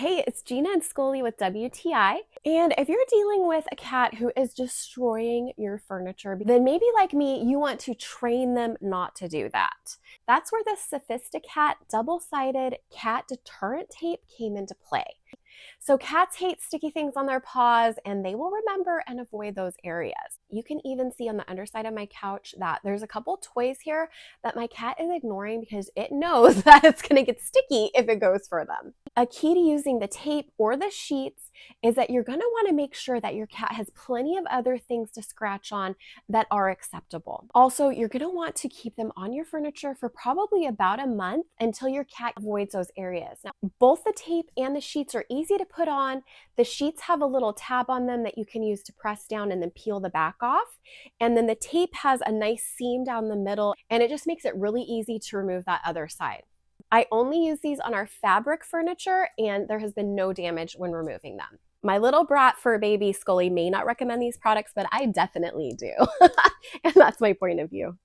Hey, it's Gina and Scully with WTI. And if you're dealing with a cat who is destroying your furniture, then maybe like me, you want to train them not to do that. That's where the Sofisti-Cat double-sided cat deterrent tape came into play. So cats hate sticky things on their paws and they will remember and avoid those areas. You can even see on the underside of my couch that there's a couple toys here that my cat is ignoring because it knows that it's going to get sticky if it goes for them. A key to using the tape or the sheets is that you're going to want to make sure that your cat has plenty of other things to scratch on that are acceptable. Also, you're going to want to keep them on your furniture for probably about a month until your cat avoids those areas. Now, both the tape and the sheets are easy to put on. The sheets have a little tab on them that you can use to press down and then peel the back off. And then the tape has a nice seam down the middle, and it just makes it really easy to remove that other side. I only use these on our fabric furniture, and there has been no damage when removing them. My little brat fur baby Scully may not recommend these products, but I definitely do. And that's my point of view.